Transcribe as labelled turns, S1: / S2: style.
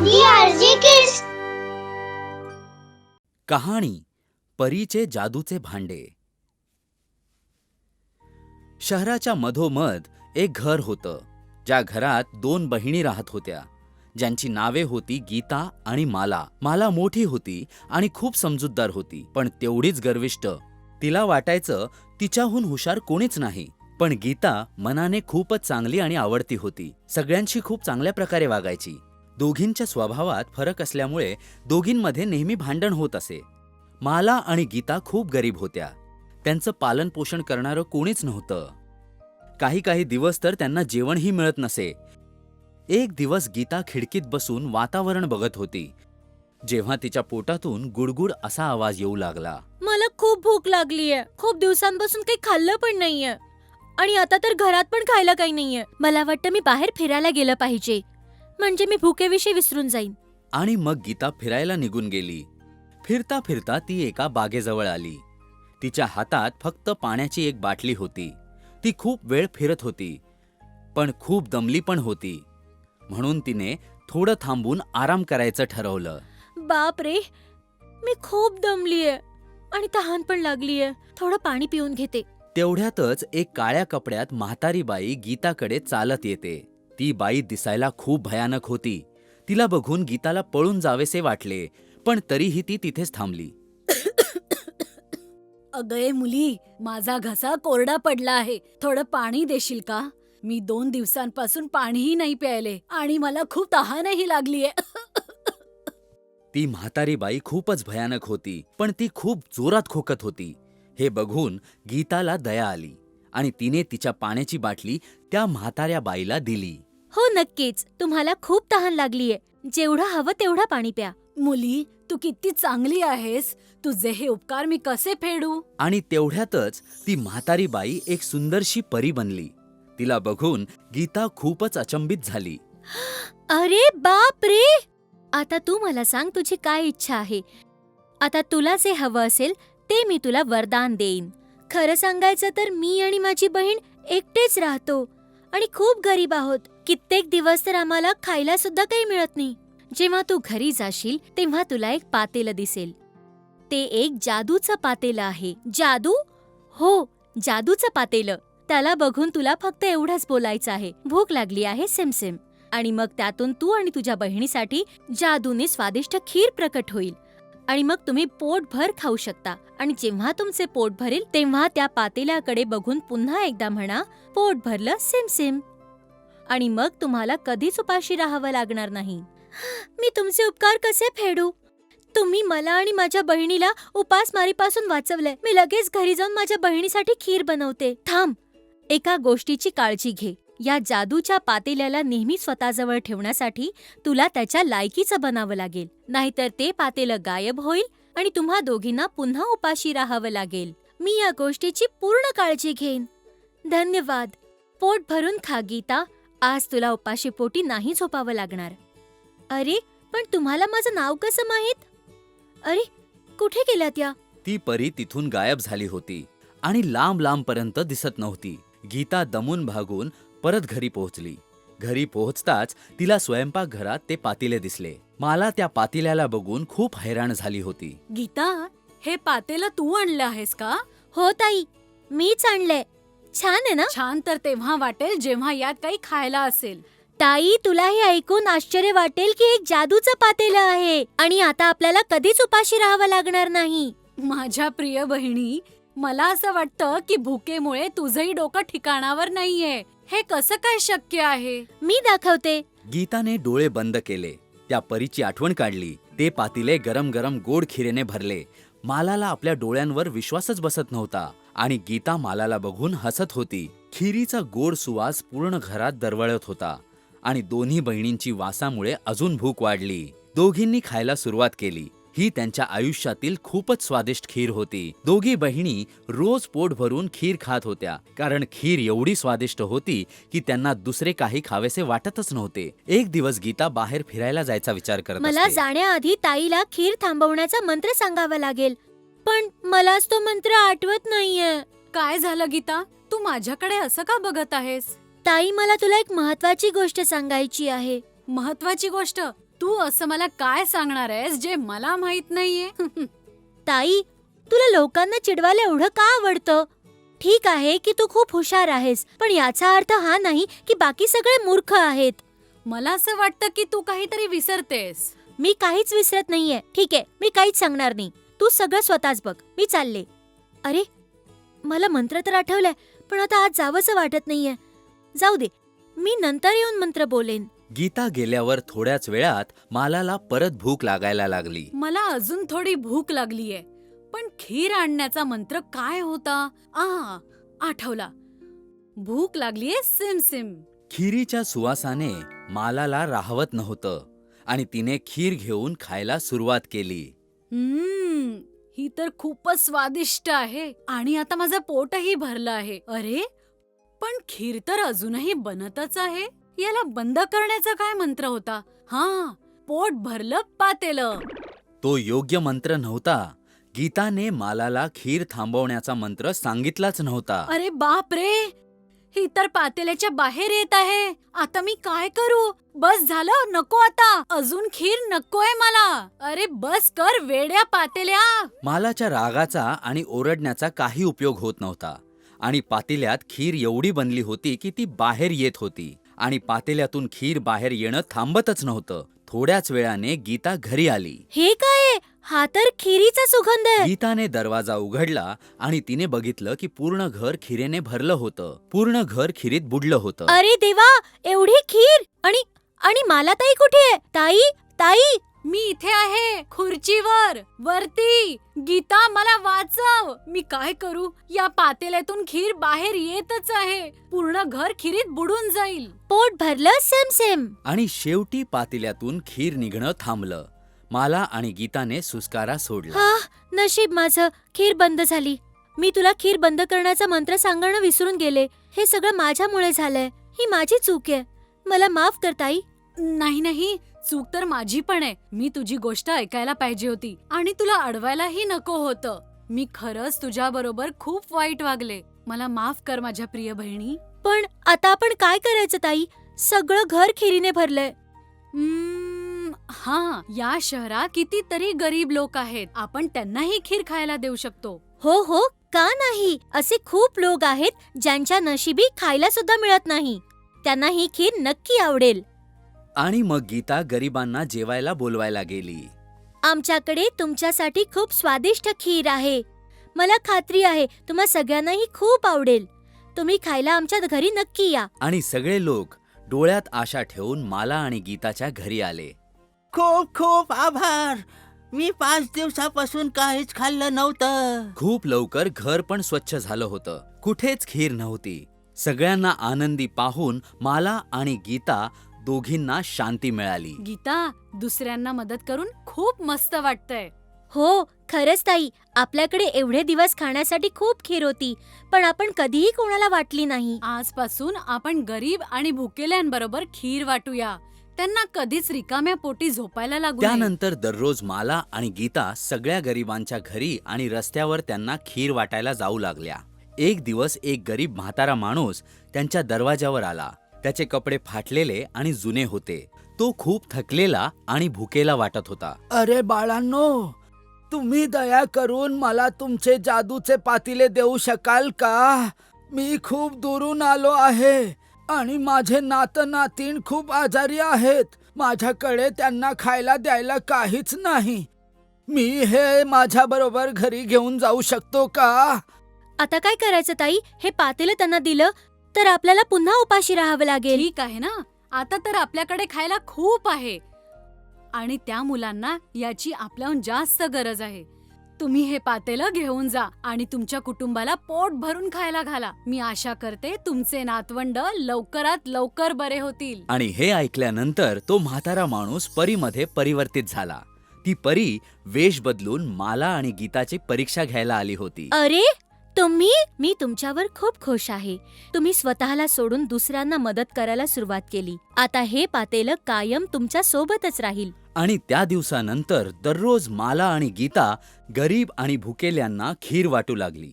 S1: DRG Kids.
S2: कहाणी परीचे जादूचे भांडे. शहराच्या मधोमध एक घर होतं, ज्या घरात दोन बहिणी राहत होत्या, ज्यांची नावे होती गीता आणि माला. माला मोठी होती आणि खूप समजूतदार होती, पण तेवढीच गर्विष्ठ. तिला वाटायचं तिच्याहून हुशार कोणीच नाही. पण गीता मनाने खूपच चांगली आणि आवडती होती. सगळ्यांशी खूप चांगल्या प्रकारे वागायची. दोघींच्या स्वभावात फरक असल्यामुळे दोघींमध्ये नेहमी भांडण होत असे. माला आणि गीता खूप गरीब होत्या. त्यांचं पालन पोषण करणारं कोणीच नव्हतं. काही दिवस तर त्यांना जेवणही मिळत नसे. एक दिवस गीता खिडकीत बसून वातावरण बघत होती, जेव्हा तिच्या पोटातून गुडगुड असा आवाज येऊ लागला.
S3: मला खूप भूक लागलीये. खूप दिवसांपासून काही खाल्लं पण नाहीये आणि आता तर घरात पण खायला काही नाहीये. मला वाटतं मी बाहेर फिरायला गेलं पाहिजे, म्हणजे मी भुकेविषयी विसरून जाईन.
S2: आणि मग गीता फिरायला निघून गेली. फिरता फिरता ती एका बागेजवळ आली. तिच्या हातात फक्त पाण्याची एक बाटली होती. ती खूप वेळ फिरत होती, पण खूप दमली पण होती. म्हणून तिने थोडं थांबून आराम करायचं ठरवलं.
S3: बाप रे, मी खूप दमलीये आणि तहान पण लागलीये. थोडं पाणी पिऊन घेते.
S2: तेवढ्यातच एक काळ्या कपड्यात म्हातारी बाई गीताकडे चालत येते. ती बाई दिसायला खूप भयानक होती. तिला बघून गीताला पळून जावेसे वाटले, पण तरीही ती तिथेच थांबली.
S4: अगं मुली, माझा घसा कोरडा पडला आहे. थोडं पाणी देशील का? मी 2 दिवसांपासून पाणीही नाही प्यायले आणि मला खूप तहानही लागलीये.
S2: ती म्हातारी बाई खूपच भयानक होती, पण ती खूप जोरात खोकत होती. हे बघून गीताला दया आली आणि तिने तिच्या पाण्याची बाटली त्या म्हाताऱ्या बाईला दिली.
S3: हो नक्कीच, तुम्हाला खूप तहान लागलीये. जेवढं हवं तेवढं पाणी प्या.
S4: मुली, तू किती चांगली आहेस. तुझे हे उपकार मी कसे फेडू?
S2: आणि तेवढ्यातच ती म्हातारी बाई एक सुंदरशी परी बनली. तिला बघून गीता खूपच अचंबित झाली.
S3: अरे बाप रे, आता तू मला सांग तुझी काय इच्छा आहे. आता तुला जे हवं असेल ते मी तुला वरदान देईन. खरं सांगायचं तर मी आणि माझी बहीण एकटेच राहतो आणि खूप गरीब आहोत. कित्येक दिवस तर आम्हाला खायला सुद्धा काही मिळत नाही. जेव्हा तू घरी जाशील तेव्हा तुला एक पातेलं दिसेल. ते एक जादूचं पातेलं आहे. जादू? हो, जादूचं पातेलं. त्याला बघून तुला फक्त एवढंच बोलायचं आहे, भूक लागली आहे सिमसिम. आणि मग त्यातून तू आणि तुझ्या बहिणीसाठी जादूने स्वादिष्ट खीर प्रकट होईल आणि मग तुम्ही पोटभर खाऊ शकता. आणि जेव्हा तुमचे पोट भरेल तेव्हा त्या पातेल्याकडे बघून पुन्हा एकदा म्हणा, पोट भरलं सिमसिम. आणि मग तुम्हाला कधीच उपाशी राहावं लागणार नाही. मी तुमचे उपकार कसे फेडू? तुम्ही मला आणि माझ्या बहिणीला उपासमारीपासून वाचवलंय. मी लगेच घरी जाऊन माझ्या बहिणीसाठी खीर बनवते. थांब, एका गोष्टीची काळजी घे. या जादूच्या पातेल्याला नेहमी स्वतःजवळ ठेवण्यासाठी तुला त्याच्या लायकीचं बनावं लागेल, नाहीतर ते पातेलं गायब होईल आणि तुम्हा दोघींना पुन्हा उपाशी राहावं लागेल. मी या गोष्टीची पूर्ण काळजी घेईन. धन्यवाद. पोट भरून खा गीता. आज तुला उपाशी पोटी नाही झोपावं लागणार. अरे, पण तुम्हाला माझं नाव कसं माहित? अरे, कुठे गेल्या त्या?
S2: ती परी तिथून गायब झाली होती आणि लांब पर्यंत दिसत नव्हती. गीता दमून भागून परत घरी पोहोचली. घरी पोहोचताच तिला स्वयंपाकघरात ते पातेले दिसले. माला त्या पातेल्याला बघून खूप हैराण झाली होती.
S4: गीता, हे पातेलं तू आणलं आहेस का?
S3: हो ताई, मीच आणलंय. छान आहे ना?
S4: छान तर तेव्हा वाटेल जेव्हा यात काही खायला असेल.
S3: ताई, तुला हे ऐकून आश्चर्य वाटेल की एक जादूचं पातेलं आहे आणि आता आपल्याला कधीच उपाशी राहावं लागणार नाही.
S4: माझ्या प्रिय बहिणी, मला असं वाटतं की भुकेमुळे तुझंही डोकं ठिकाणावर नाहीये. हे कसं काय शक्य आहे?
S3: मी दाखवते.
S2: गीताने डोळे बंद केले. त्या परीची आठवण काढली. ते पातेले गरम गोड खिरेने भरले. मालाला आपल्या डोळ्यांवर विश्वासच बसत नव्हता आणि गीता मालाला बघून हसत होती. खिरीचा गोड सुवास पूर्ण घरात दरवळत होता आणि दोन्ही बहिणींची वासामुळे अजून भूक वाढली. दोघींनी खायला सुरुवात केली. ही त्यांच्या आयुष्यातील खूपच स्वादिष्ट खीर होती. दोघी बहिणी रोज पोट भरून खीर खात होत्या, कारण खीर एवढी स्वादिष्ट होती की त्यांना दुसरे काही खावेसे वाटतच नव्हते. एक दिवस गीता बाहेर फिरायला जायचा विचार करत
S3: मला
S2: असते.
S3: जाण्याआधी ताईला खीर थांबवण्याचा मंत्र सांगावा लागेल, पण मलाच तो मंत्र आठवत नाहीये.
S4: काय झालं गीता? तू माझ्याकडे असं का बघत आहेस?
S3: ताई, मला तुला एक महत्वाची गोष्ट सांगायची आहे.
S4: महत्वाची गोष्ट? तू असं मला काय सांगणार आहेस जे मला माहित नाहीये?
S3: ताई, तुला लोकांना चिडवायला एवढं का आवडतं? ठीक आहे की तू खूप हुशार आहेस, पण याचा अर्थ हा नाही की बाकी सगळे मूर्ख आहेत.
S4: मला असं वाटतं की तू काहीतरी विसरतेस.
S3: मी काहीच विसरत नाहीये. ठीक आहे, मी काहीच सांगणार नाही. तू सगळं स्वतःच बघ. मी चालले. अरे, मला मंत्र तर आठवलाय, पण आता आज जावंसं वाटत नाहीये. जाऊ दे, मी नंतर येऊन मंत्र बोलेन.
S2: गीता गेल्यावर थोड्याच वेळात मालाला परत भूक लागायला लागली.
S4: मला अजून थोडी भूक लागलीये. पण खीर आणण्याचा मंत्र काय होता? आठवला. भूक लागलीये सिम सिम.
S2: खिरीच्या सुवासाने मालाला राहवत नव्हतं आणि तिने खीर घेऊन खायला सुरुवात केली.
S4: ही तर खूपच स्वादिष्ट आहे आणि आता माझं पोटही भरलं आहे. अरे, पण खीर तर अजूनही बनतच आहे. याला बंद करण्याचा काय मंत्र होता? पोट भरलं पातेलं.
S2: तो योग्य मंत्र नव्हता. गीताने मालाला खीर थांबवण्याचा मंत्र सांगितलाच नव्हता.
S4: अरे बाप रे, ही तर पातेल्याच्या बाहेर येत आहे. आता मी काय करू? बस झालं, नको आता. अजून खीर नकोय मला. अरे बस कर वेड्या पातेल्या.
S2: मालाच्या रागाचा आणि ओरडण्याचा काही उपयोग होत नव्हता आणि पातेल्यात खीर एवढी बनली होती की ती बाहेर येत होती आणि पातेल्यातून खीर बाहेर येणं थांबतच नव्हतं. थोड्याच वेळाने गीता घरी आली.
S3: हे काय? हा तर खिरीचा सुगंध आहे.
S2: गीताने दरवाजा उघडला आणि तिने बघितलं की पूर्ण घर खिरेने भरलं होतं. पूर्ण घर खिरीत बुडलं होतं.
S3: अरे देवा, एवढी खीर! आणि मला ताई कुठे आहे? ताई, ताई!
S4: मी इथे आहे, खुर्चीवर वरती. गीता, मला वाचव. मी काय करू? या पातेल्यातून खीर बाहेर येतच आहे. पूर्ण घर खिरीत बुडून जाईल.
S3: पोट भरलं सेम सेम.
S2: आणि शेवटी पातेल्यातून खीर निघणं थांबलं. माला आणि गीताने सुस्कारा सोडला.
S3: हा, नशीब माझं. खीर बंद झाली. मी तुला खीर बंद करण्याचा मंत्र सांगणं विसरून गेले. हे सगळं माझ्यामुळे झालंय. ही माझी चूक आहे. मला माफ कर ताई.
S4: नाही, चूक तर माझी पण आहे. मी तुझी गोष्ट ऐकायला पाहिजे होती आणि तुला अडवायलाही नको होतं. मी खरंच तुझ्या बरोबर खूप वाईट वागले. मला माफ कर माझ्या प्रिय बहिणी.
S3: पण आता आपण काय करायचं ताई? सगळं घर खिरीने भरलंय.
S4: या शहरात कितीतरी गरीब लोक आहेत. आपण त्यांनाही खीर खायला देऊ शकतो.
S3: हो, का नाही? असे खूप लोक आहेत ज्यांच्या नशिबी खायला सुद्धा मिळत नाही. त्यांना ही खीर नक्की आवडेल.
S2: आणि मग गीता गरिबांना जेवायला बोलवायला गेली.
S3: आमच्याकडे तुमच्यासाठी खूप स्वादिष्ट खीर आहे. मला खात्री आहे तुम्हा सगळ्यांनाही खूप आवडेल. तुम्ही खायला आमच्या घरी नक्की या.
S2: आणि सगळे लोक डोळ्यात आशा ठेवून माला आणि गीताच्या घरी आले.
S1: खूप खूप आभार. मी 5 दिवसापासून काहीच खाल्लं नव्हतं.
S2: खूप लवकर घर पण स्वच्छ झालं होतं. कुठेच खीर नव्हती. सगळ्यांना आनंदी पाहून माला आणि गीता दोघींना शांती मिळाली.
S4: गीता, दुसऱ्यांना मदत करून खूप मस्त वाटतंय.
S3: हो, खरंच ताई. आपल्याकडे एवढे दिवस खाण्यासाठी खूप खीर होती, पण आपण कधीही कोणाला वाटली नाही.
S4: आजपासून आपण गरीब आणि भुकेल्यांबरोबर खीर वाटूया. त्यांना कधीच रिकाम्या पोटी झोपायला लागू नये.
S2: त्यानंतर दररोज माला आणि गीता सगळ्या गरिबांच्या घरी आणि रस्त्यावर त्यांना खीर वाटायला जाऊ लागल्या. एक दिवस एक गरीब म्हातारा माणूस त्यांच्या दरवाजावर आला. त्याचे कपडे फाटलेले आणि जुने होते. तो खूप थकलेला आणि भुकेला वाटत होता.
S1: अरे बाळांनो, तुम्ही दया करून मला तुमचे जादूचे पातिले देऊ शकाल का? मी खूप दुरून आलो आहे आणि माझे नातनातीण खूप आजारी आहेत. माझ्याकडे त्यांना खायला द्यायला काहीच नाही. मी हे माझ्या बरोबर घरी घेऊन जाऊ शकतो का?
S3: आता काय करायचं ताई? हे पातेलं त्यांना दिलं तर आपल्याला पुन्हा उपाशी राहावं लागेल.
S4: ठीक आहे ना. आता तर आपल्याकडे खायला खूप आहे आणि त्या मुलांना याची आपल्याहून जास्त गरज आहे. तुम्ही हे पातेलं घेऊन जा आणि तुमच्या कुटुंबाला पोट भरून खायला घाला. मी आशा करते तुमचे नातवंड लवकरात लवकर बरे होतील.
S2: आणि हे ऐकल्यानंतर तो म्हातारा माणूस परीमध्ये परिवर्तित झाला. ती परी वेश बदलून माला आणि गीताची परीक्षा घ्यायला आली होती.
S3: अरे तुम्ही, मी तुमच्यावर खूप खुश आहे. तुम्ही स्वतःला सोडून दुसऱ्यांना मदत करायला सुरुवात केली. आता हे पातेलं कायम तुमच्या सोबतच राहील.
S2: आणि त्या दिवसानंतर दररोज माला आणि गीता गरीब आणि भुकेल्यांना खीर वाटू लागली.